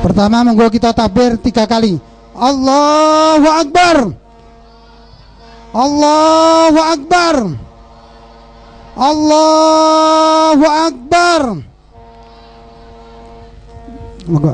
Pertama monggo kita takbir 3 kali. Allahu Akbar. Allahu Akbar. Allahu Akbar. Monggo.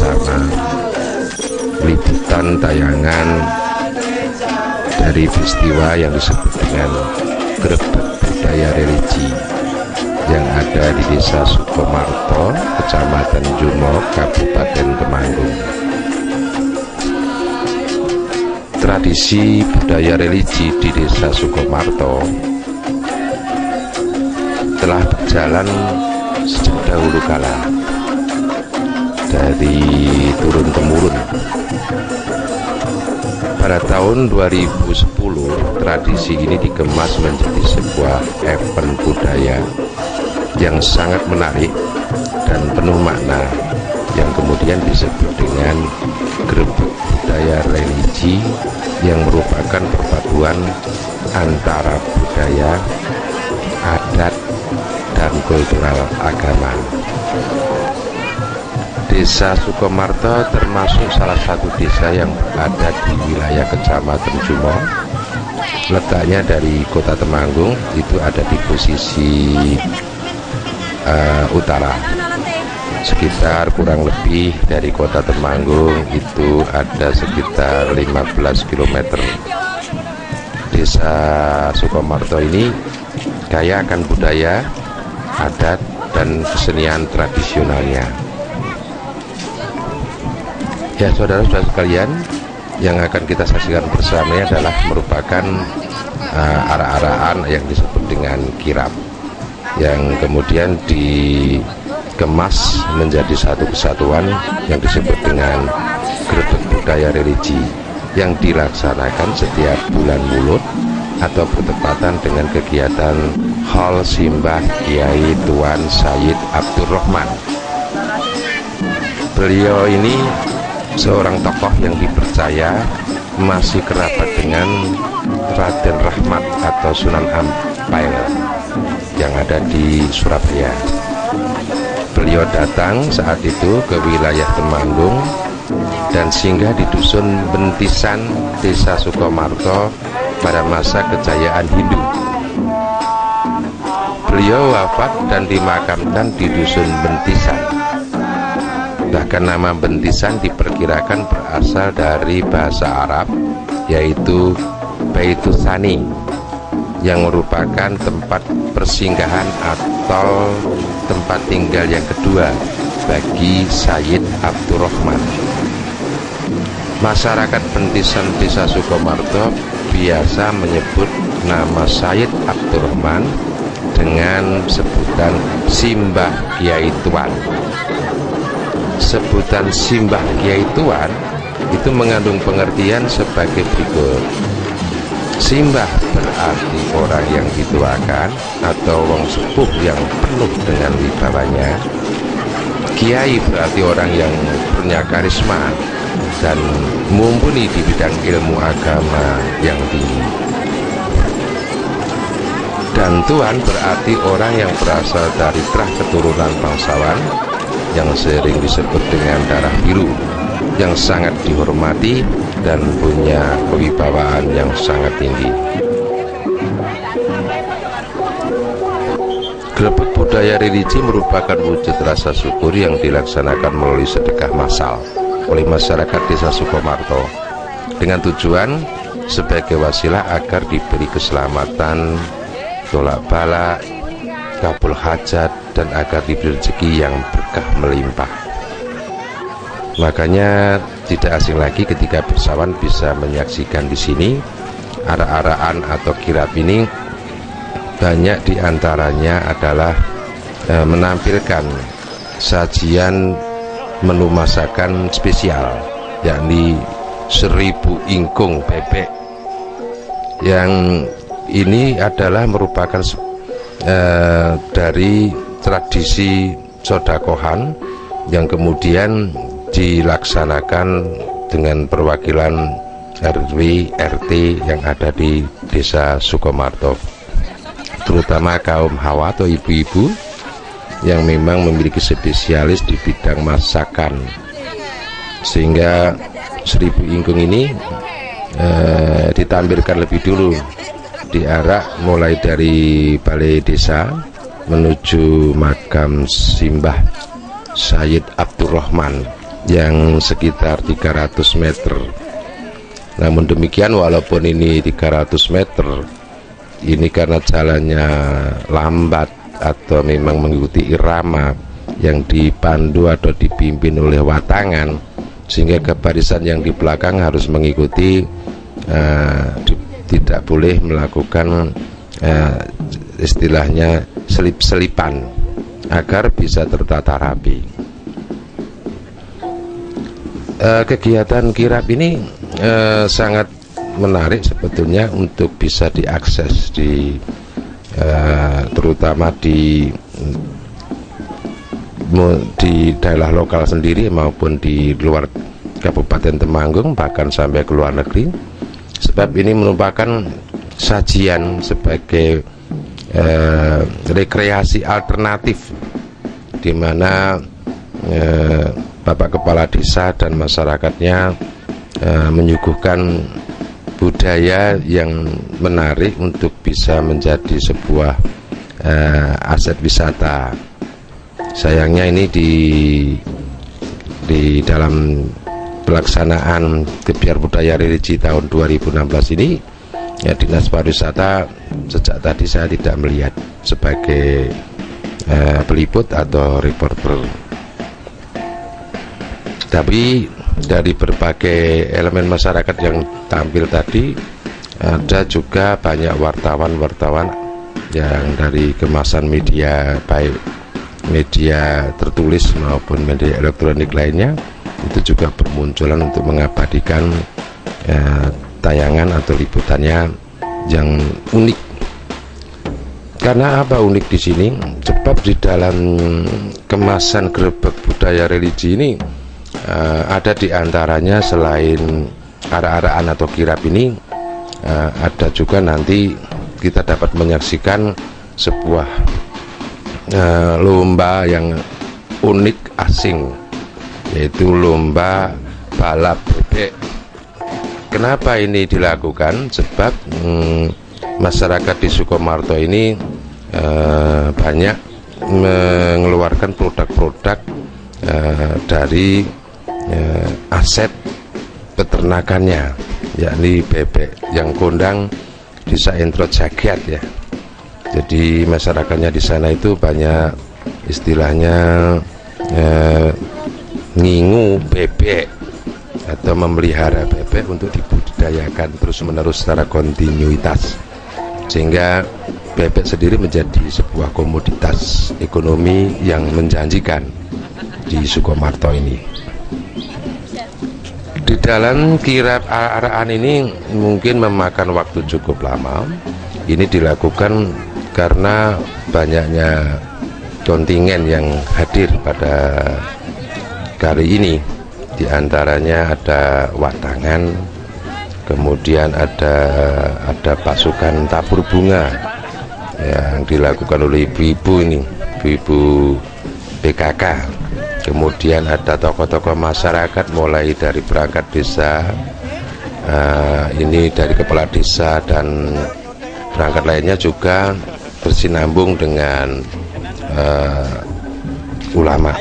bersama liputan tayangan dari peristiwa yang disebut dengan Grebek Budaya Religi yang ada di Desa Sukomarto, Kecamatan Jumo, Kabupaten Temanggung. Tradisi budaya religi di Desa Sukomarto telah berjalan sejak dahulu kala, dari turun-temurun. Pada tahun 2010, tradisi ini dikemas menjadi sebuah event budaya yang sangat menarik dan penuh makna, yang kemudian disebut dengan Grebek Budaya Religi, yang merupakan perpaduan antara budaya, adat, dan kultural agama. Desa Sukomarto termasuk salah satu desa yang berada di wilayah Kecamatan Jumo. Letaknya dari Kota Temanggung itu ada di posisi utara, sekitar kurang lebih dari Kota Temanggung itu ada sekitar 15 km. Desa Sukomarto ini kaya akan budaya, adat, dan kesenian tradisionalnya. Ya, saudara-saudara sekalian, yang akan kita saksikan bersama adalah merupakan arak-arakan yang disebut dengan kirap, yang kemudian dikemas menjadi satu kesatuan yang disebut dengan Grebek Budaya Religi, yang dilaksanakan setiap bulan Mulud atau bertepatan dengan kegiatan Haul Simbah Kiai Tuan Sayyid Abdurrahman. Beliau ini seorang tokoh yang dipercaya masih kerabat dengan Raden Rahmat atau Sunan Ampel yang ada di Surabaya. Beliau datang saat itu ke wilayah Temanggung dan singgah di dusun Bentisan, Desa Sukomarto pada masa kejayaan Hindu. Beliau wafat dan dimakamkan di dusun Bentisan. Bahkan nama Bentisan diperkirakan berasal dari bahasa Arab, yaitu Baitusani, yang merupakan tempat persinggahan atau tempat tinggal yang kedua bagi Sayyid Abdurrahman. Masyarakat Bentisan Desa Sukomarto biasa menyebut nama Sayyid Abdurrahman dengan sebutan Simbah Kiai Tuan. Sebutan Simbah Kiai Tuan itu mengandung pengertian sebagai berikut. Simbah berarti orang yang dituakan atau wong sepuh yang penuh dengan wibawanya. Kiai berarti orang yang punya karisma dan mumpuni di bidang ilmu agama yang tinggi. Dan Tuan berarti orang yang berasal dari terah keturunan bangsawan yang sering disebut dengan darah biru, yang sangat dihormati dan punya kewibawaan yang sangat tinggi. Grebek Budaya Religi merupakan wujud rasa syukur yang dilaksanakan melalui sedekah massal oleh masyarakat Desa Sukomarto dengan tujuan sebagai wasilah agar diberi keselamatan, tolak bala, kabul hajat, dan agar diberi rezeki yang berkah melimpah. Makanya tidak asing lagi ketika bersawan bisa menyaksikan di sini arak-arakan atau kirap ini. Banyak diantaranya adalah menampilkan sajian menu masakan spesial, yakni 1000 ingkung bebek, yang ini adalah merupakan dari tradisi sodakohan yang kemudian dilaksanakan dengan perwakilan RW RT yang ada di Desa Sukomarto, terutama kaum hawa atau ibu-ibu yang memang memiliki spesialis di bidang masakan, sehingga 1000 ingkung ini ditampilkan lebih dulu diarak mulai dari balai desa menuju makam Simbah Sayyid Abdurrahman yang sekitar 300 meter. Namun demikian, walaupun ini 300 meter, ini karena jalannya lambat atau memang mengikuti irama yang dipandu atau dipimpin oleh watangan, sehingga kebarisan yang di belakang harus mengikuti, tidak boleh melakukan istilahnya selip-selipan agar bisa tertata rapi. Kegiatan kirap ini sangat menarik sebetulnya untuk bisa diakses terutama di daerah lokal sendiri maupun di luar Kabupaten Temanggung, bahkan sampai ke luar negeri, sebab ini merupakan sajian sebagai rekreasi alternatif di mana Bapak Kepala Desa dan masyarakatnya menyuguhkan budaya yang menarik untuk bisa menjadi sebuah aset wisata. Sayangnya ini di dalam pelaksanaan Gebyar Budaya Religi tahun 2016 ini, ya, Dinas Pariwisata sejak tadi saya tidak melihat sebagai peliput atau reporter. Tapi dari berbagai elemen masyarakat yang tampil tadi, ada juga banyak wartawan-wartawan yang dari kemasan media, baik media tertulis maupun media elektronik lainnya, itu juga bermunculan untuk mengabadikan tayangan atau liputannya yang unik. Karena apa unik di sini? Sebab di dalam kemasan gerobak budaya religi ini, ada di antaranya selain arak-arakan atau kirap ini, ada juga nanti kita dapat menyaksikan sebuah lomba yang unik asing, yaitu lomba balap bebek. Kenapa ini dilakukan? Sebab masyarakat di Sukomarto ini banyak mengeluarkan produk-produk dari aset peternakannya, yakni bebek yang kondang Desa Entro Jagat, ya. Jadi masyarakatnya di sana itu banyak istilahnya ngingu bebek atau memelihara bebek untuk dibudidayakan terus-menerus secara kontinuitas, sehingga bebek sendiri menjadi sebuah komoditas ekonomi yang menjanjikan di Sukomarto ini. Di dalam kirap arak-arakan ini mungkin memakan waktu cukup lama. Ini dilakukan karena banyaknya kontingen yang hadir pada kali ini. Di antaranya ada watangan, kemudian ada pasukan tabur bunga yang dilakukan oleh ibu-ibu ini, ibu-ibu PKK. Kemudian ada tokoh-tokoh masyarakat mulai dari perangkat desa, ini dari kepala desa dan perangkat lainnya juga bersinambung dengan ulama.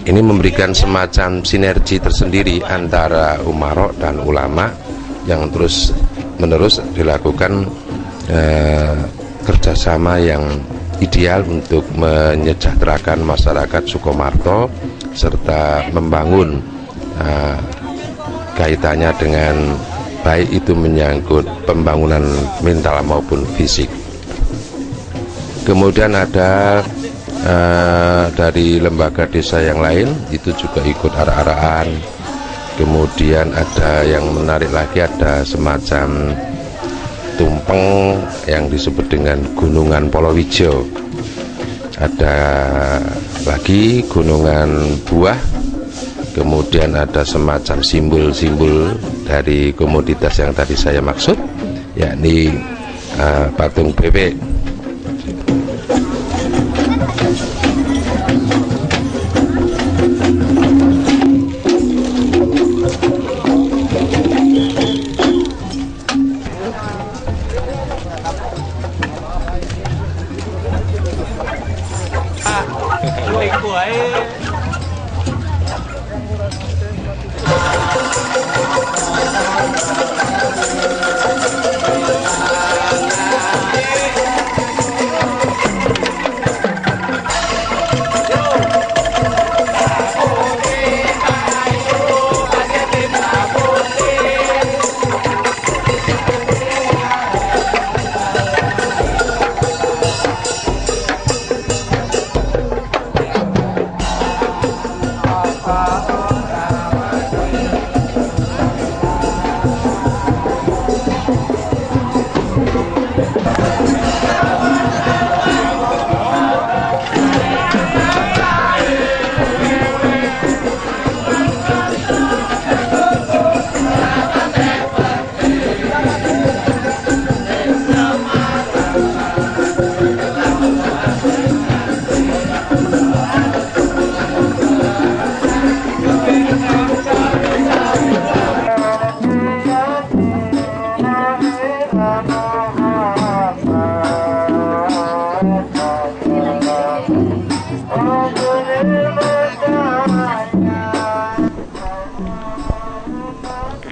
Ini memberikan semacam sinergi tersendiri antara umarok dan ulama yang terus menerus dilakukan kerjasama yang ideal untuk menyejahterakan masyarakat Sukomarto serta membangun kaitannya dengan baik itu menyangkut pembangunan mental maupun fisik. Kemudian ada dari lembaga desa yang lain itu juga ikut arak-arakan. Kemudian ada yang menarik lagi, ada semacam tumpeng yang disebut dengan Gunungan Polowijo. Ada lagi Gunungan Buah. Kemudian ada semacam simbol-simbol dari komoditas yang tadi saya maksud, yakni patung bebek.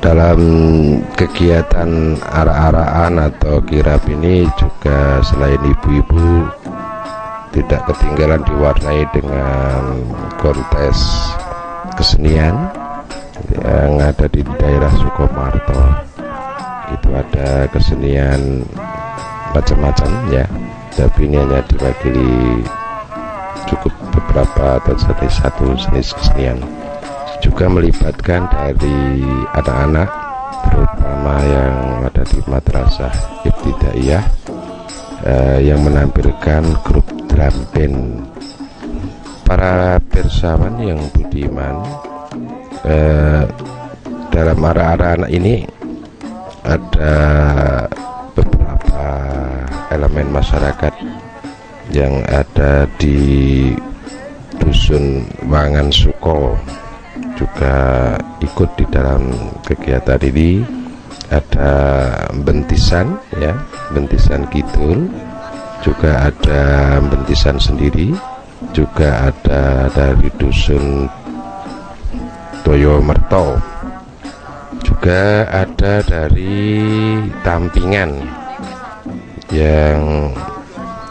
dalam kegiatan arak-arakan atau kirab ini juga selain ibu-ibu tidak ketinggalan diwarnai dengan kontes kesenian yang ada di daerah Sukomarto. Itu ada kesenian macam-macam ya, tapi ini hanya diwakili cukup beberapa atau satu jenis kesenian. Juga melibatkan dari anak-anak terutama yang ada di madrasah ibtidaiyah yang menampilkan grup drum band. Para pirsawan yang budiman, dalam arak-arakan ini ada beberapa elemen masyarakat yang ada di Dusun Wangan Suko juga ikut di dalam kegiatan ini. Ada bentisan ya, bentisan kidul, juga ada bentisan sendiri, juga ada dari Dusun Toyomerto, juga ada dari Tampingan, yang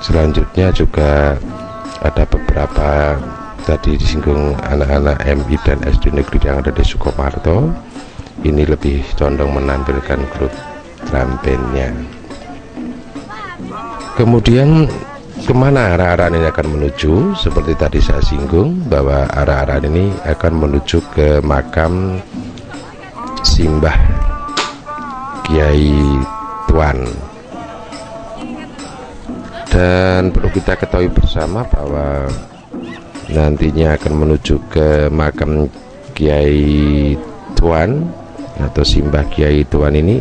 selanjutnya juga ada beberapa tadi disinggung anak-anak MI dan SD negeri yang ada di Sukomarto. Ini lebih condong menampilkan grup drum bandnya. Kemudian kemana arak-arakan ini akan menuju? Seperti tadi saya singgung bahwa arak-arakan ini akan menuju ke makam Simbah Kiai Tuan. Dan perlu kita ketahui bersama bahwa nantinya akan menuju ke makam Kiai Tuan atau Simbah Kiai Tuan ini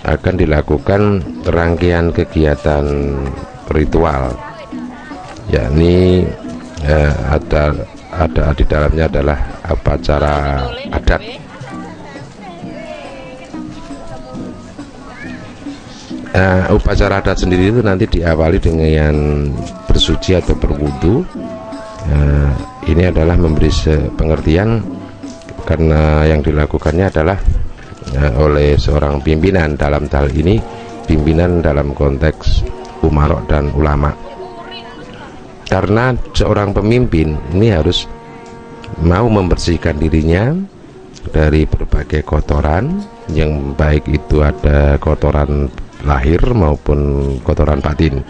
akan dilakukan rangkaian kegiatan ritual, yakni ada di dalamnya adalah upacara adat. Upacara adat sendiri itu nanti diawali dengan bersuci atau berwudu. Ini adalah memberi pengertian karena yang dilakukannya adalah oleh seorang pimpinan, dalam hal ini pimpinan dalam konteks umarok dan ulama. Karena seorang pemimpin ini harus mau membersihkan dirinya dari berbagai kotoran, yang baik itu ada kotoran lahir maupun kotoran batin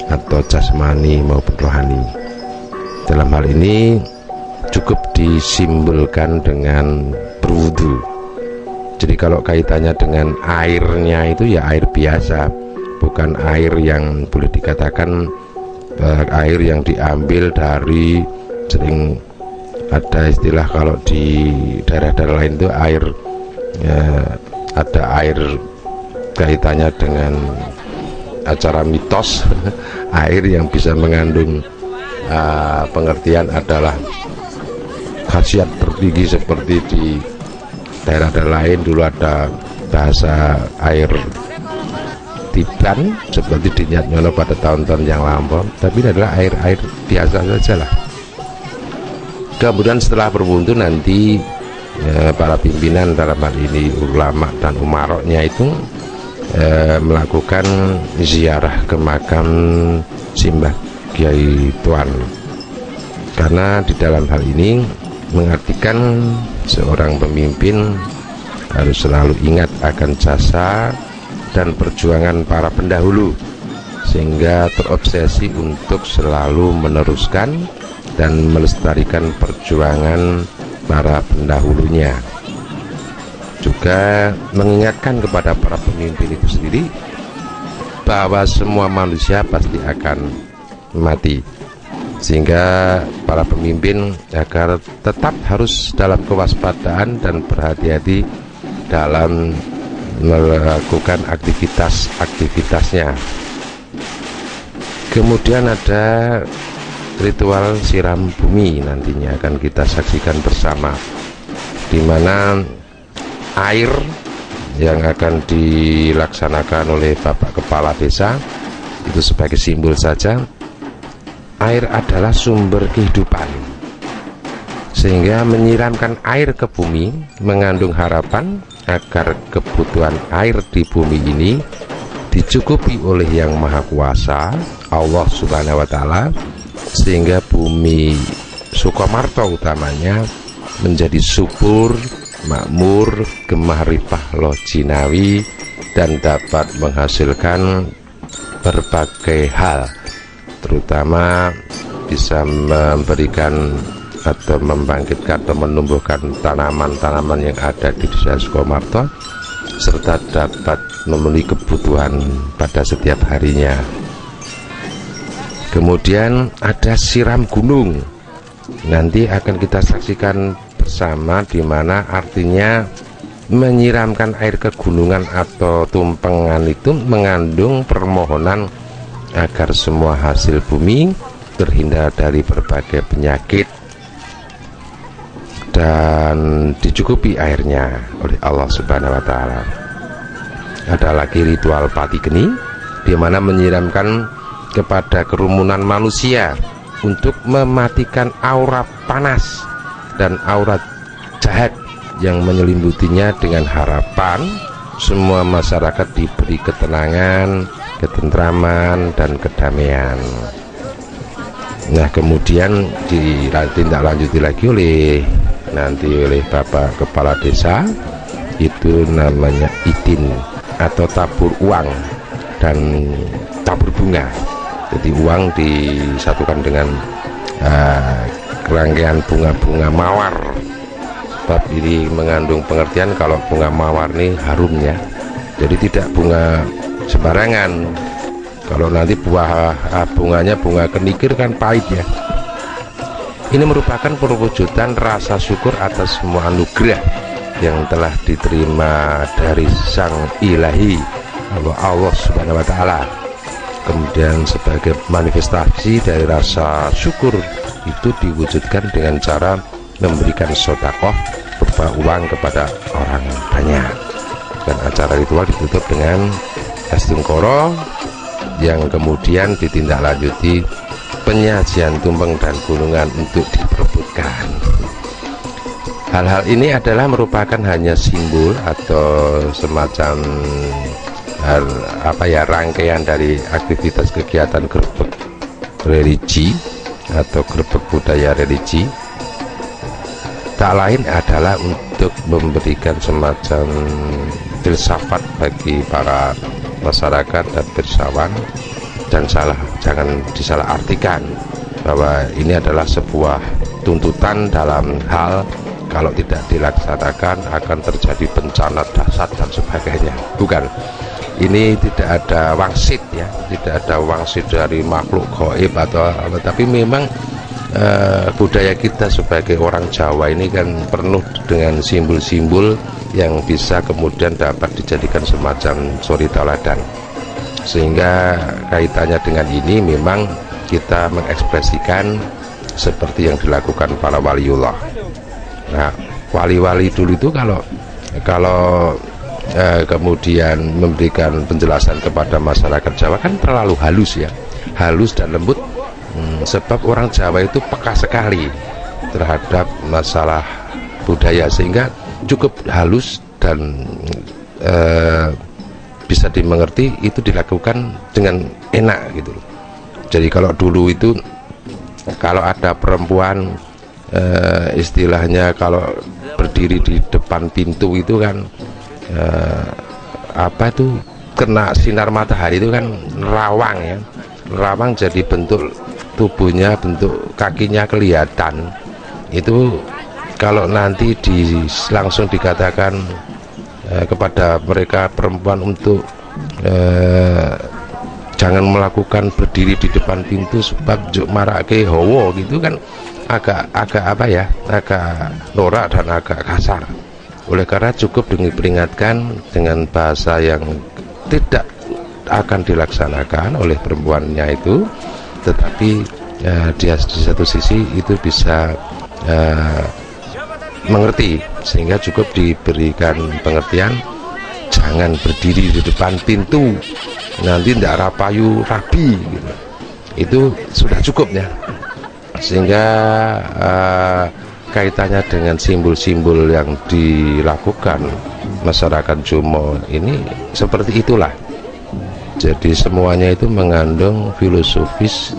atau jasmani maupun rohani. Dalam hal ini cukup disimbolkan dengan berwudu. Jadi kalau kaitannya dengan airnya itu ya air biasa, bukan air yang boleh dikatakan air yang diambil dari, sering ada istilah kalau di daerah-daerah lain itu air ada air kaitannya dengan acara mitos air yang bisa mengandung pengertian adalah khasiat tertinggi, seperti di daerah-daerah lain dulu ada bahasa air tiban seperti di Nyatnyono pada tahun-tahun yang lampau, tapi ini adalah air biasa saja lah. Kemudian setelah berwudu nanti para pimpinan dalam hal ini ulama dan umaroknya itu melakukan ziarah ke makam Simbah Kiai Tuan, karena di dalam hal ini mengartikan seorang pemimpin harus selalu ingat akan jasa dan perjuangan para pendahulu, sehingga terobsesi untuk selalu meneruskan dan melestarikan perjuangan para pendahulunya. Juga mengingatkan kepada para pemimpin itu sendiri bahwa semua manusia pasti akan mati, sehingga para pemimpin agar tetap harus dalam kewaspadaan dan berhati-hati dalam melakukan aktivitasnya. Kemudian ada ritual siram bumi, nantinya akan kita saksikan bersama, di mana air yang akan dilaksanakan oleh Bapak Kepala Desa itu sebagai simbol saja. Air adalah sumber kehidupan, sehingga menyiramkan air ke bumi mengandung harapan agar kebutuhan air di bumi ini dicukupi oleh Yang Maha Kuasa, Allah Subhanahu wa Ta'ala, sehingga bumi Sukomarto utamanya menjadi subur, makmur, gemah ripah loh jinawi, dan dapat menghasilkan berbagai hal, terutama bisa memberikan atau membangkitkan atau menumbuhkan tanaman-tanaman yang ada di desa Sukomarto, serta dapat memenuhi kebutuhan pada setiap harinya. Kemudian ada siram gunung, nanti akan kita saksikan bersama, di mana artinya menyiramkan air ke gunungan atau tumpengan itu mengandung permohonan agar semua hasil bumi terhindar dari berbagai penyakit dan dicukupi airnya oleh Allah Subhanahu wa Ta'ala. Ada lagi ritual pati geni, di mana menyiramkan kepada kerumunan manusia untuk mematikan aura panas dan aura jahat yang menyelimutinya, dengan harapan semua masyarakat diberi ketenangan, ketentraman, dan kedamaian. Nah, kemudian ditindaklanjuti lagi oleh Bapak Kepala Desa, itu namanya idin atau tabur uang dan tabur bunga. Jadi uang disatukan dengan rangkaian bunga-bunga mawar. Sebab ini mengandung pengertian kalau bunga mawar ini harumnya, jadi tidak bunga sembarangan. Kalau nanti buah bunganya bunga kenikir kan pahit ya. Ini merupakan perwujudan rasa syukur atas semua anugerah yang telah diterima dari Sang Ilahi Allah Subhanahu wa Ta'ala. Kemudian sebagai manifestasi dari rasa syukur itu diwujudkan dengan cara memberikan sedekah berupa uang kepada orang banyak. Dan acara ritual ditutup dengan Astungkoro, yang kemudian ditindaklanjuti penyajian tumpeng dan gunungan untuk diperebutkan. Hal-hal ini adalah merupakan hanya simbol atau semacam rangkaian dari aktivitas kegiatan gerbek religi atau gerbek budaya religi. Tak lain adalah untuk memberikan semacam filsafat bagi para masyarakat dan pirsawan, dan jangan disalah artikan bahwa ini adalah sebuah tuntutan dalam hal kalau tidak dilaksanakan akan terjadi bencana dahsyat dan sebagainya. Bukan, ini tidak ada wangsit ya, tidak ada wangsit dari makhluk gaib atau apa, tapi memang budaya kita sebagai orang Jawa ini kan penuh dengan simbol-simbol yang bisa kemudian dapat dijadikan semacam suri tauladan, sehingga kaitannya dengan ini memang kita mengekspresikan seperti yang dilakukan para waliullah. Nah, wali-wali dulu itu kalau kemudian memberikan penjelasan kepada masyarakat Jawa kan terlalu halus ya, halus dan lembut, sebab orang Jawa itu peka sekali terhadap masalah budaya, sehingga cukup halus dan bisa dimengerti, itu dilakukan dengan enak gitu. Jadi kalau dulu itu kalau ada perempuan istilahnya kalau berdiri di depan pintu itu kan kena sinar matahari itu kan rawang ya, rawang, jadi bentuk tubuhnya, bentuk kakinya kelihatan. Itu kalau nanti langsung dikatakan kepada mereka perempuan untuk jangan melakukan berdiri di depan pintu sebab juk marake hawa gitu kan, agak norak dan agak kasar. Oleh karena cukup diperingatkan dengan bahasa yang tidak akan dilaksanakan oleh perempuannya itu, tetapi dia di satu sisi itu bisa mengerti, sehingga cukup diberikan pengertian jangan berdiri di depan pintu, nanti tidak rapayu rabi gitu. Itu sudah cukup ya, sehingga kaitannya dengan simbol-simbol yang dilakukan masyarakat Jumo ini seperti itulah. Jadi semuanya itu mengandung filosofis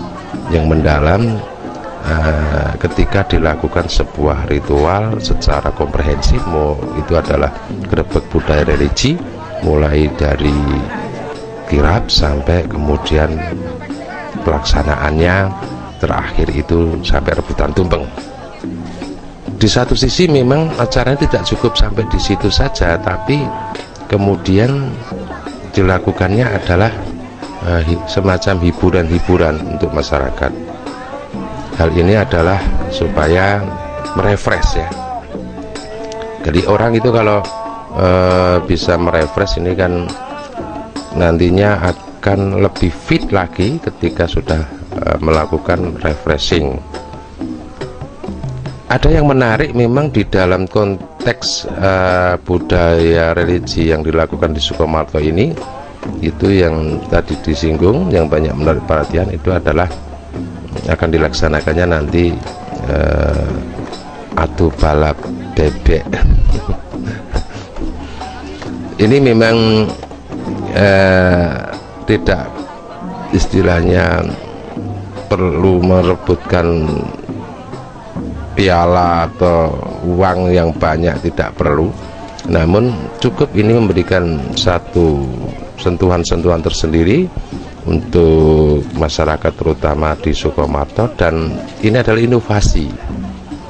yang mendalam ketika dilakukan sebuah ritual secara komprehensif. Itu adalah grebek budaya religi, mulai dari kirab sampai kemudian pelaksanaannya, terakhir itu sampai rebutan tumpeng. Di satu sisi memang acaranya tidak cukup sampai di situ saja, tapi kemudian dilakukannya adalah semacam hiburan-hiburan untuk masyarakat. Hal ini adalah supaya merefresh ya. Jadi orang itu kalau bisa merefresh ini kan nantinya akan lebih fit lagi ketika sudah melakukan refreshing. Ada yang menarik memang di dalam konteks budaya religi yang dilakukan di Sukomarto ini, itu yang tadi disinggung, yang banyak menarik perhatian itu adalah akan dilaksanakannya nanti adu balap bebek. Ini memang tidak istilahnya perlu merebutkan piala atau uang yang banyak, tidak perlu, namun cukup ini memberikan satu sentuhan-sentuhan tersendiri untuk masyarakat terutama di Sukomarto. Dan ini adalah inovasi.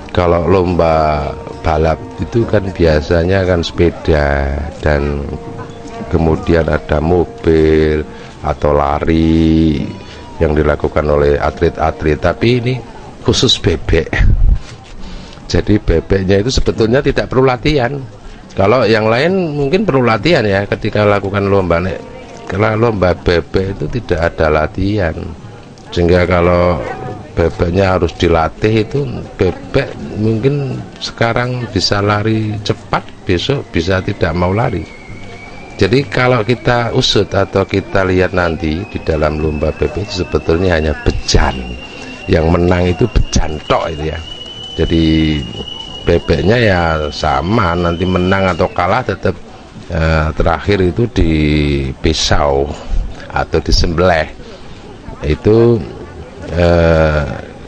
Kalau lomba balap itu kan biasanya kan sepeda dan kemudian ada mobil atau lari yang dilakukan oleh atlet-atlet, tapi ini khusus bebek. Jadi bebeknya itu sebetulnya tidak perlu latihan. Kalau yang lain mungkin perlu latihan ya ketika lakukan lomba. Kalau lomba bebek itu tidak ada latihan, sehingga kalau bebeknya harus dilatih, itu bebek mungkin sekarang bisa lari cepat, besok bisa tidak mau lari. Jadi kalau kita usut atau kita lihat nanti di dalam lomba bebek itu sebetulnya hanya bejan. Yang menang itu bejan tok itu ya. Jadi bebeknya ya sama, nanti menang atau kalah tetap terakhir itu di pisau atau disembelih. Itu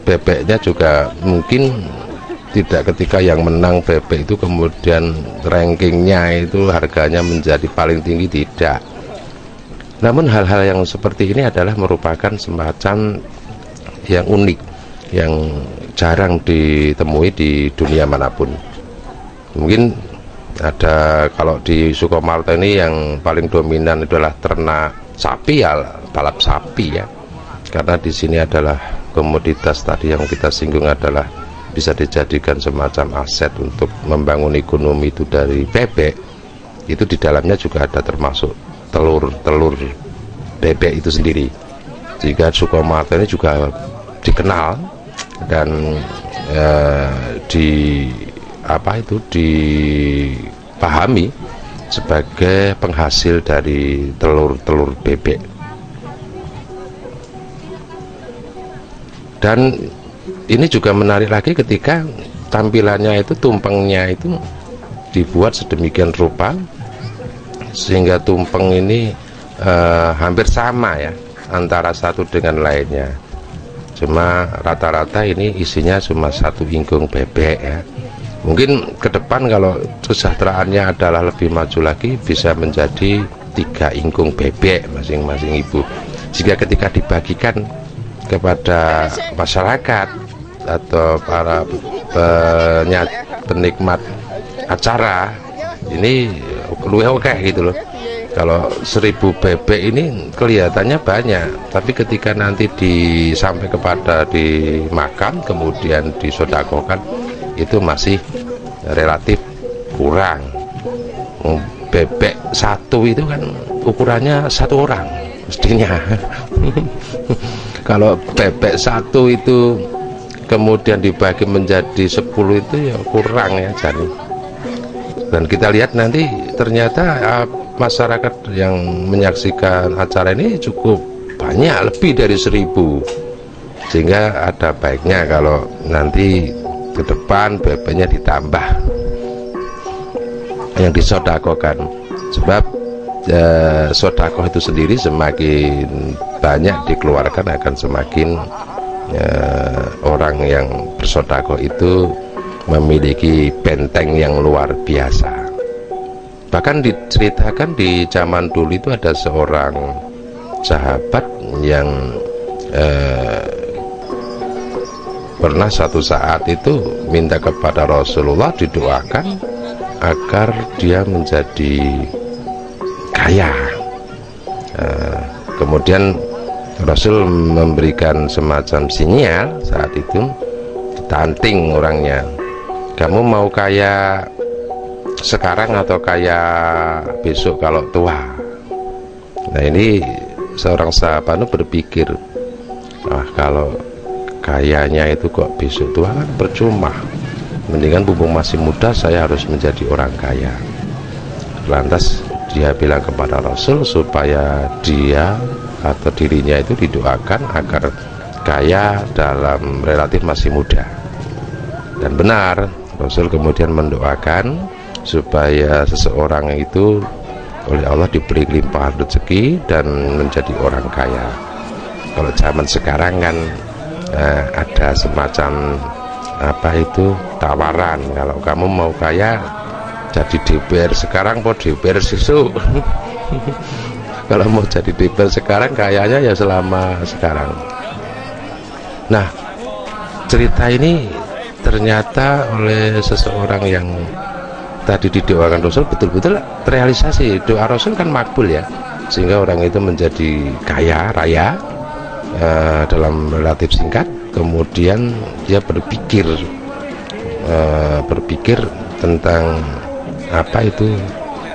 bebeknya juga mungkin tidak ketika yang menang bebek itu kemudian rankingnya itu harganya menjadi paling tinggi, tidak. Namun hal-hal yang seperti ini adalah merupakan semacam yang unik, yang jarang ditemui di dunia manapun. Mungkin ada, kalau di Sukomarto ini yang paling dominan adalah ternak sapi ya, balap sapi ya, karena di sini adalah komoditas tadi yang kita singgung adalah bisa dijadikan semacam aset untuk membangun ekonomi itu dari bebek. Itu di dalamnya juga ada termasuk telur bebek itu sendiri. Jika Sukomarto ini juga dikenal dan dipahami sebagai penghasil dari telur bebek. Dan ini juga menarik lagi ketika tampilannya itu, tumpengnya itu dibuat sedemikian rupa sehingga tumpeng ini hampir sama ya antara satu dengan lainnya. Cuma rata-rata ini isinya cuma satu ingkung bebek ya. Mungkin ke depan kalau kesejahteraannya adalah lebih maju lagi, bisa menjadi 3 ingkung bebek masing-masing ibu, jika ketika dibagikan kepada masyarakat atau para penikmat acara ini luwih oke gitu loh. Kalau 1000 bebek ini kelihatannya banyak, tapi ketika nanti sampai kepada di makam kemudian disodakokan, itu masih relatif kurang. Bebek satu itu kan ukurannya 1 orang mestinya. Kalau bebek satu itu kemudian dibagi menjadi 10 itu ya kurang ya jadi. Dan kita lihat nanti ternyata masyarakat yang menyaksikan acara ini cukup banyak, lebih dari 1000, sehingga ada baiknya kalau nanti ke depan bebeknya ditambah. yang disodakokan. Sebab sodakoh itu sendiri semakin banyak dikeluarkan akan semakin orang yang bersodakoh itu memiliki benteng yang luar biasa. Bahkan diceritakan di zaman dulu itu ada seorang sahabat yang pernah satu saat itu minta kepada Rasulullah didoakan agar dia menjadi kaya. Kemudian Rasul memberikan semacam sinyal saat itu, ditanting orangnya, kamu mau kaya sekarang atau kaya besok kalau tua? Nah, ini seorang sahabat itu berpikir, kalau kayanya itu kok besok tua kan percuma, mendingan mumpung masih muda saya harus menjadi orang kaya. Lantas dia bilang kepada Rasul supaya dia atau dirinya itu didoakan agar kaya dalam relatif masih muda. Dan benar, Rasul kemudian mendoakan supaya seseorang itu oleh Allah diberi limpahan rezeki dan menjadi orang kaya. Kalau zaman sekarang kan ada semacam tawaran, kalau kamu mau kaya jadi DPR sekarang mau DPR sesuk. Kalau mau jadi DPR sekarang kayaknya ya selama sekarang. Nah, cerita ini ternyata oleh seseorang yang tadi didoakan Rasul betul-betul terrealisasi. Doa Rasul kan makbul ya, sehingga orang itu menjadi kaya raya dalam relatif singkat. Kemudian dia berpikir tentang apa itu,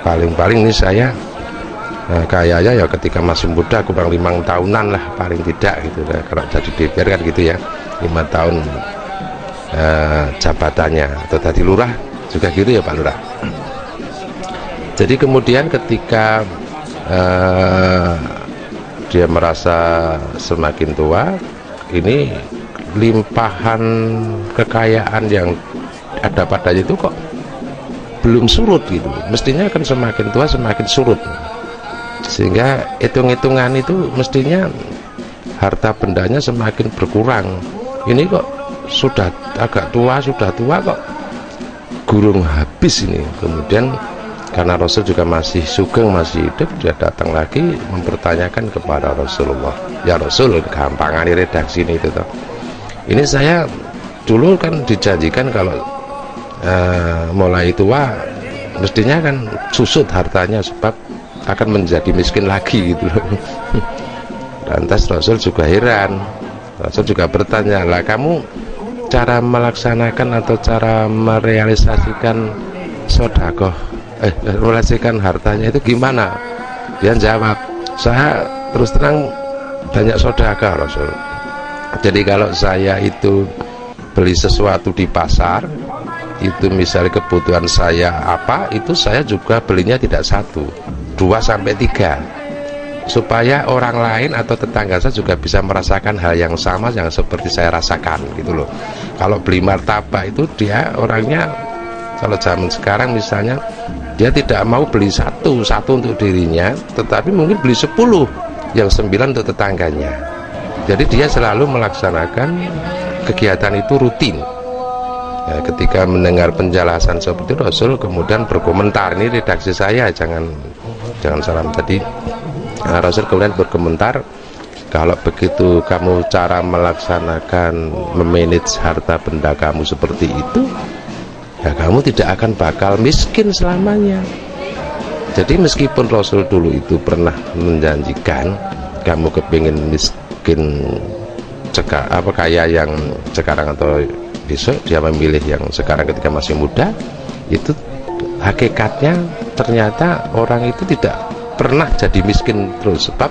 paling-paling ini saya kayaknya ya ketika masih muda kurang 5 tahunan lah paling tidak gitu. Kalau jadi DPR kan gitu ya, 5 tahun jabatannya, atau tadi lurah juga gitu ya Pak Lurah. Jadi kemudian ketika dia merasa semakin tua, ini limpahan kekayaan yang ada padanya itu kok belum surut gitu. Mestinya kan semakin tua semakin surut, sehingga hitung-hitungan itu mestinya harta bendanya semakin berkurang. Ini kok sudah agak tua, sudah tua kok gurung habis ini. Kemudian karena Rasul juga masih sugeng, masih hidup, dia datang lagi mempertanyakan kepada Rasulullah, ya Rasul, gampangan redaksi ini itu toh. Ini saya dulu kan dijanjikan kalau mulai tua mestinya kan susut hartanya sebab akan menjadi miskin lagi gitu loh. Lantas Rasul juga heran, Rasul juga bertanya, lah kamu cara melaksanakan atau cara merealisasikan sodakoh merealisasikan hartanya itu gimana? Dia jawab, saya terus terang banyak sodakoh Rasul. Jadi kalau saya itu beli sesuatu di pasar, itu misalnya kebutuhan saya apa, itu saya juga belinya tidak 1, 2 sampai 3, supaya orang lain atau tetangga saya juga bisa merasakan hal yang sama yang seperti saya rasakan gitu loh. Kalau beli martabak itu dia orangnya, kalau zaman sekarang misalnya dia tidak mau beli satu untuk dirinya, tetapi mungkin beli 10, yang 9 untuk tetangganya. Jadi dia selalu melaksanakan kegiatan itu rutin. Ya, ketika mendengar penjelasan seperti itu, Rasul kemudian berkomentar, ini redaksi saya, jangan salam tadi. Nah, Rasul kemudian berkomentar, kalau begitu kamu cara melaksanakan memanage harta benda kamu seperti itu, ya kamu tidak akan bakal miskin selamanya. Jadi meskipun Rasul dulu itu pernah menjanjikan kamu kepingin miskin kaya yang sekarang atau besok, dia memilih yang sekarang ketika masih muda, itu hakikatnya ternyata orang itu tidak pernah jadi miskin terus, sebab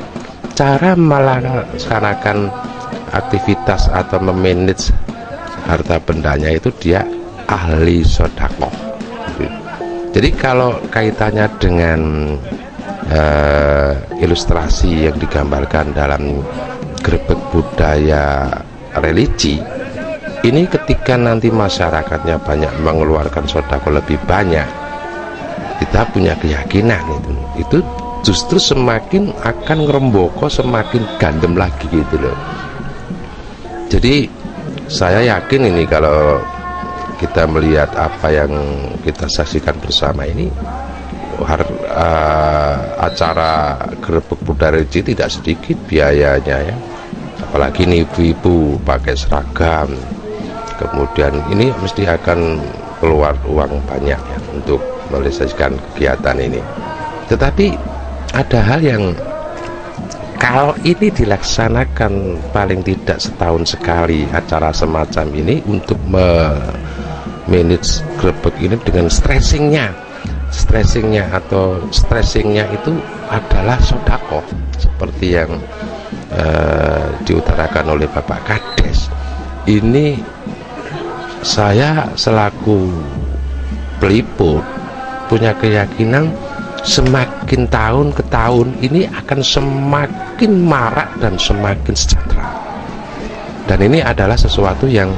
cara melaksanakan aktivitas atau memanage harta bendanya itu dia ahli sodakoh. Jadi kalau kaitannya dengan ilustrasi yang digambarkan dalam grebek budaya religi ini, ketika nanti masyarakatnya banyak mengeluarkan sodakoh lebih banyak, kita punya keyakinan itu justru semakin akan ngeremboko, semakin gandem lagi gitu loh. Jadi saya yakin ini kalau kita melihat apa yang kita saksikan bersama ini, acara Grebeg Budaya Religi tidak sedikit biayanya ya, apalagi nih ibu-ibu pakai seragam, kemudian ini mesti akan keluar uang banyak ya untuk merealisasikan kegiatan ini. Tetapi ada hal yang kalau ini dilaksanakan paling tidak setahun sekali acara semacam ini untuk manage Grebeg ini dengan stressingnya itu adalah sodako seperti yang diutarakan oleh Bapak Kades. Ini saya selaku peliput punya keyakinan semakin tahun ke tahun ini akan semakin marak dan semakin sejahtera, dan ini adalah sesuatu yang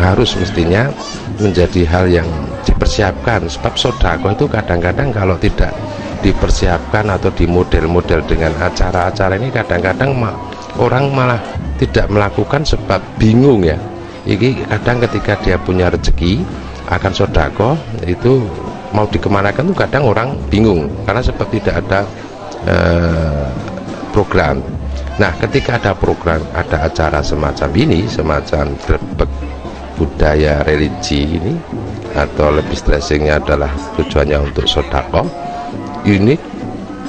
harus mestinya menjadi hal yang dipersiapkan. Sebab sodako itu kadang-kadang kalau tidak dipersiapkan atau dimodel-model dengan acara-acara ini, kadang-kadang orang malah tidak melakukan sebab bingung ya. Ini kadang ketika dia punya rezeki akan sodako itu mau dikemanakan tuh kadang orang bingung karena sebab tidak ada program. Nah, ketika ada program, ada acara semacam ini, semacam Grebeg Budaya Religi ini, atau lebih stressingnya adalah tujuannya untuk sodako, ini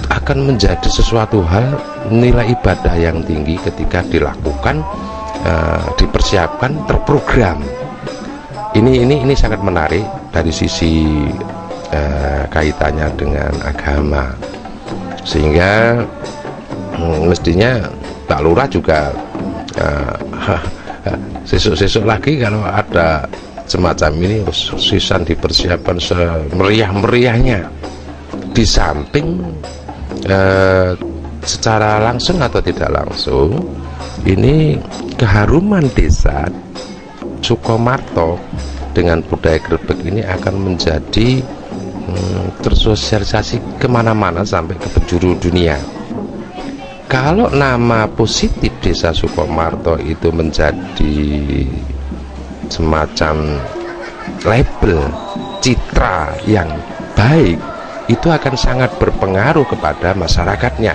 akan menjadi sesuatu hal nilai ibadah yang tinggi ketika dilakukan, dipersiapkan, terprogram. Ini sangat menarik dari sisi kaitannya dengan agama, sehingga mestinya Pak Lurah juga sesuk-sesuk lagi kalau ada semacam ini sisan dipersiapkan semeriah-meriahnya, di samping secara langsung atau tidak langsung ini keharuman desa Sukomarto dengan budaya Grebeg ini akan menjadi tersosialisasi kemana-mana sampai ke penjuru dunia. Kalau nama positif desa Sukomarto itu menjadi semacam label citra yang baik, itu akan sangat berpengaruh kepada masyarakatnya.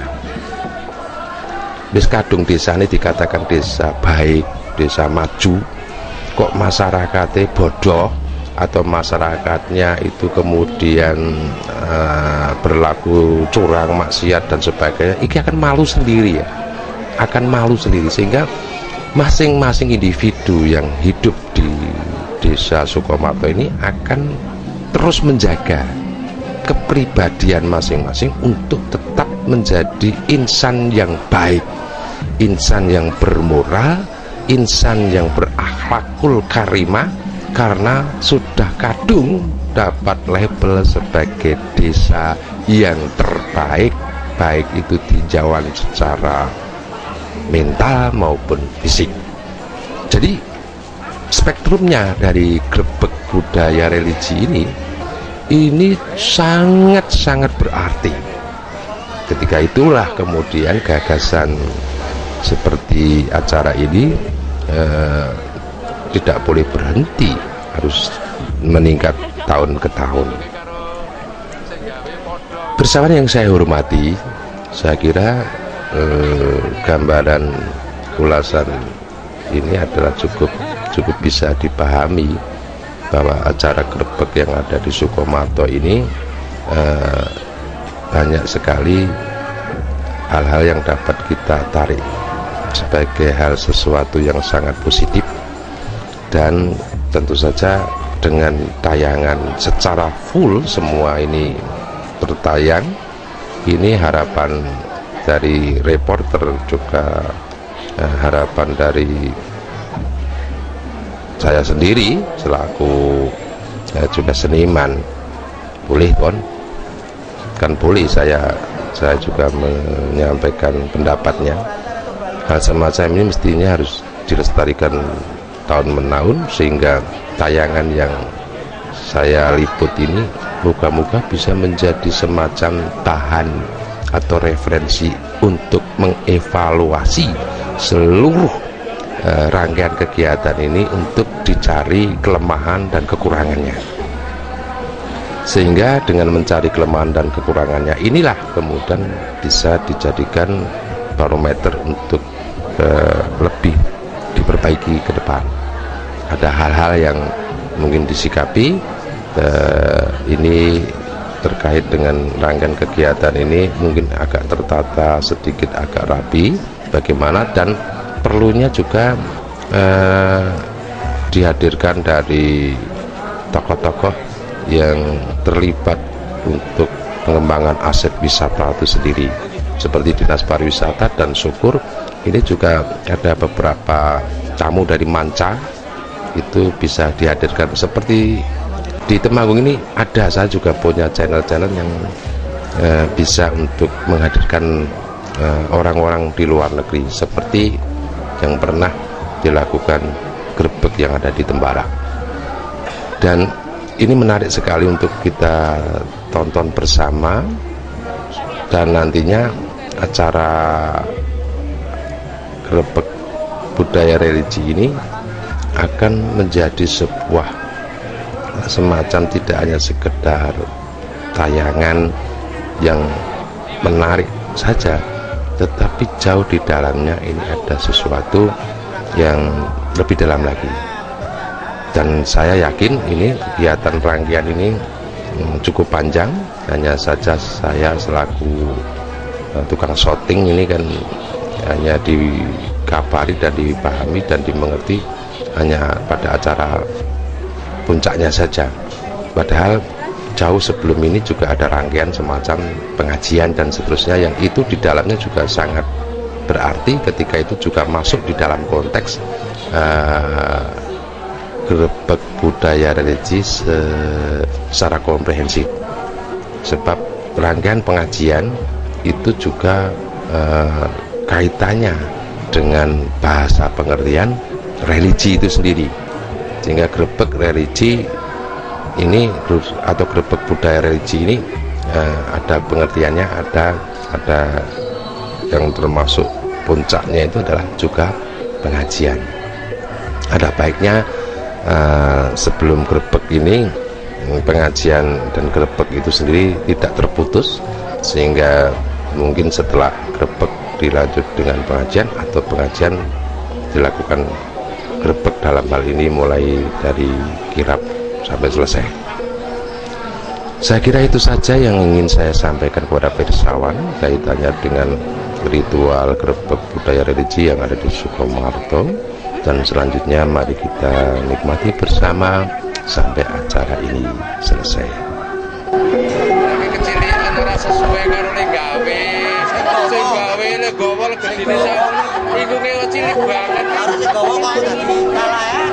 Wis kadung desa ini dikatakan desa baik, desa maju, kok masyarakatnya bodoh atau masyarakatnya itu kemudian berlaku curang, maksiat dan sebagainya, ini akan malu sendiri ya, akan malu sendiri. Sehingga masing-masing individu yang hidup di desa Sukomarto ini akan terus menjaga kepribadian masing-masing untuk tetap menjadi insan yang baik, insan yang bermoral, insan yang berakhlakul karimah, karena sudah kadung dapat label sebagai desa yang terbaik, baik itu tinjauan secara mental maupun fisik. Jadi spektrumnya dari Grebeg Budaya Religi ini sangat-sangat berarti. Ketika itulah kemudian gagasan seperti acara ini tidak boleh berhenti, harus meningkat tahun ke tahun. Bersama yang saya hormati, saya kira gambaran ulasan ini adalah cukup bisa dipahami bahwa acara Grebeg yang ada di Sukomarto ini banyak sekali hal-hal yang dapat kita tarik sebagai hal sesuatu yang sangat positif. Dan tentu saja dengan tayangan secara full, semua ini bertayang, ini harapan dari reporter juga harapan dari saya sendiri selaku juga seniman. Boleh kan boleh saya juga menyampaikan pendapatnya. Hal semacam ini mestinya harus dilestarikan tahun menahun, sehingga tayangan yang saya liput ini moga-moga bisa menjadi semacam bahan atau referensi untuk mengevaluasi seluruh rangkaian kegiatan ini untuk dicari kelemahan dan kekurangannya, sehingga dengan mencari kelemahan dan kekurangannya inilah kemudian bisa dijadikan barometer untuk lebih diperbaiki ke depan. Ada hal-hal yang mungkin disikapi ini terkait dengan rangkaian kegiatan ini mungkin agak tertata, sedikit agak rapi bagaimana, dan perlunya juga dihadirkan dari tokoh-tokoh yang terlibat untuk pengembangan aset wisata itu sendiri, seperti Dinas Pariwisata, dan syukur ini juga ada beberapa tamu dari manca itu bisa dihadirkan. Seperti di Temanggung ini ada, saya juga punya channel-channel yang bisa untuk menghadirkan orang-orang di luar negeri, seperti yang pernah dilakukan grebek yang ada di Tembara. Dan ini menarik sekali untuk kita tonton bersama, dan nantinya acara grebek budaya religi ini akan menjadi sebuah semacam tidak hanya sekedar tayangan yang menarik saja, tetapi jauh di dalamnya ini ada sesuatu yang lebih dalam lagi. Dan saya yakin ini kegiatan rangkaian ini cukup panjang. Hanya saja saya selaku tukang syuting ini kan hanya dikabari dan dipahami dan dimengerti hanya pada acara puncaknya saja, padahal jauh sebelum ini juga ada rangkaian semacam pengajian dan seterusnya yang itu di dalamnya juga sangat berarti ketika itu juga masuk di dalam konteks grebek budaya religi secara komprehensif, sebab rangkaian pengajian itu juga kaitannya dengan bahasa pengertian religi itu sendiri, sehingga grebek religi ini atau grebek budaya religi ini ada pengertiannya, ada yang termasuk puncaknya itu adalah juga pengajian. Ada baiknya sebelum grebek ini pengajian dan grebek itu sendiri tidak terputus, sehingga mungkin setelah grebek dilanjut dengan pengajian atau pengajian dilakukan grebek dalam hal ini mulai dari kirap sampai selesai. Saya kira itu saja yang ingin saya sampaikan kepada pirsawan kaitannya dengan ritual grebek budaya religi yang ada di Sukomarto, dan selanjutnya mari kita nikmati bersama sampai acara ini selesai. Sesuai karo nek gawe, sing gawe le gowol gedine sak iku kaya cilik banget harus digowo kok dadi kalah ya.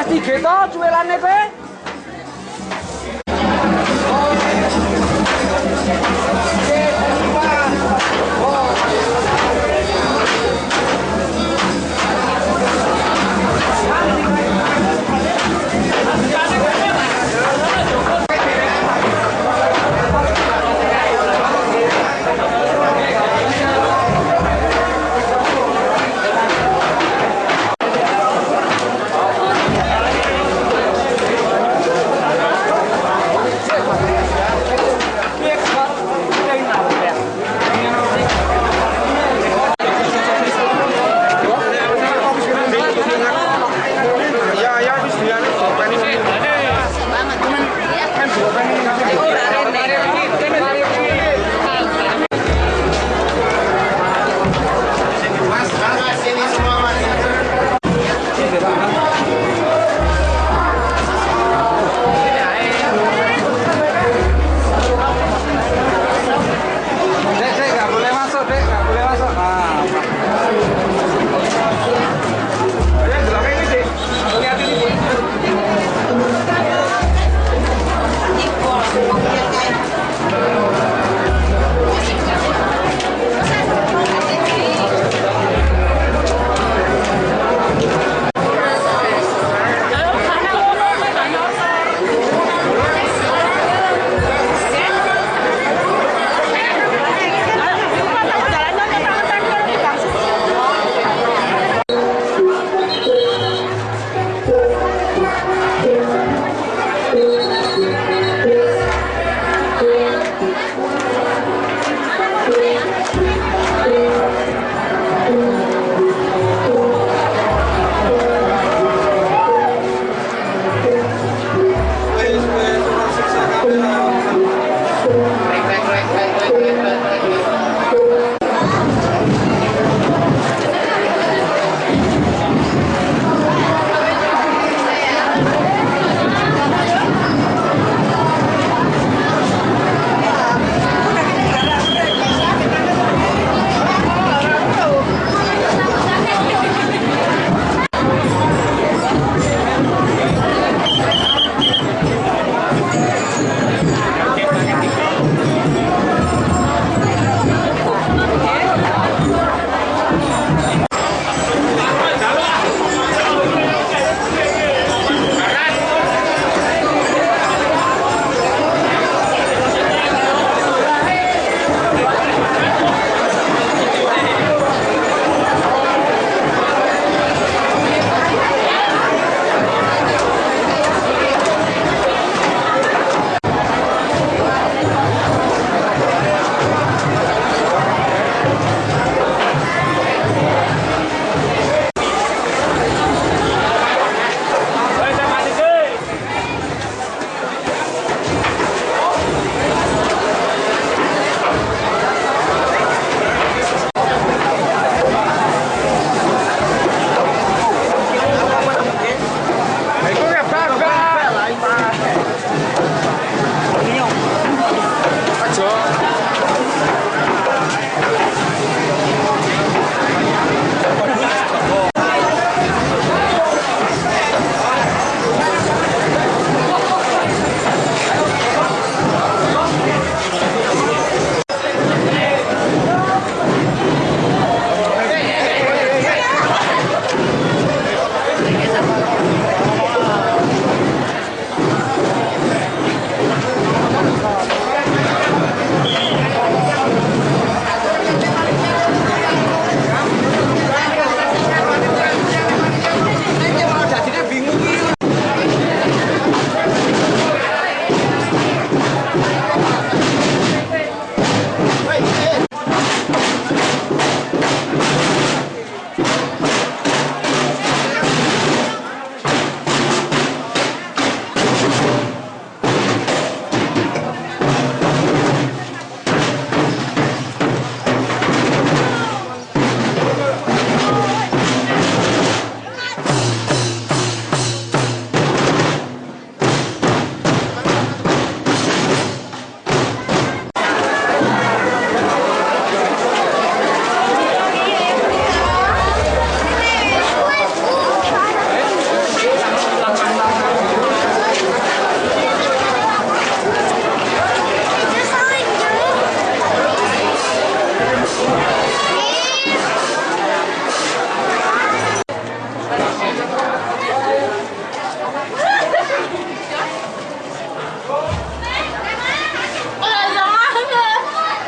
plastik gitu cuelane kowe.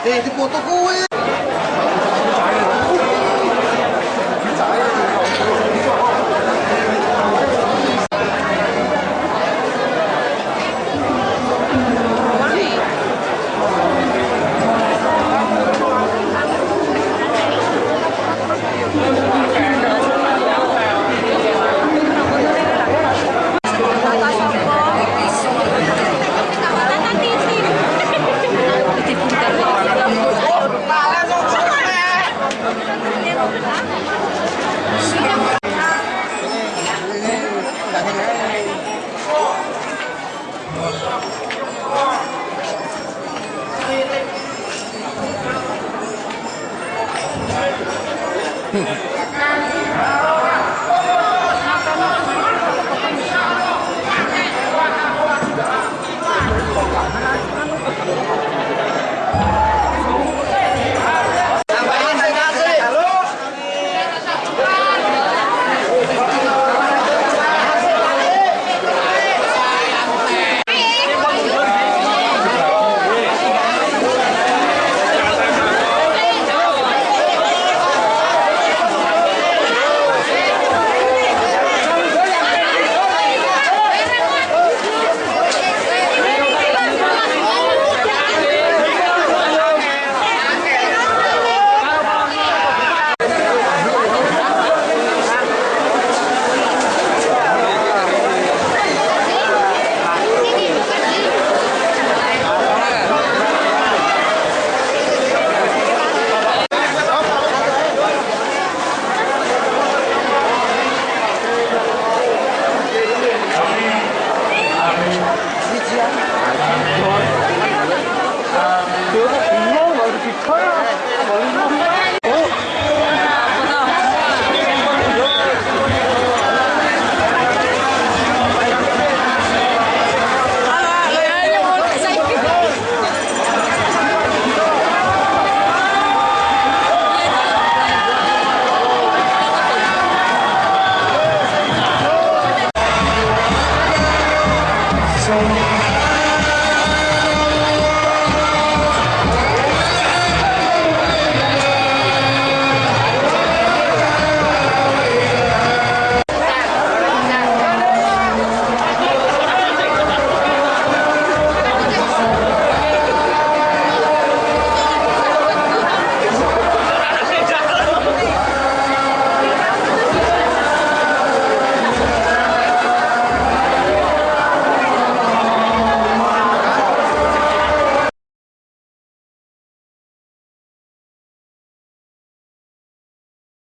Di foto gue. Hehehe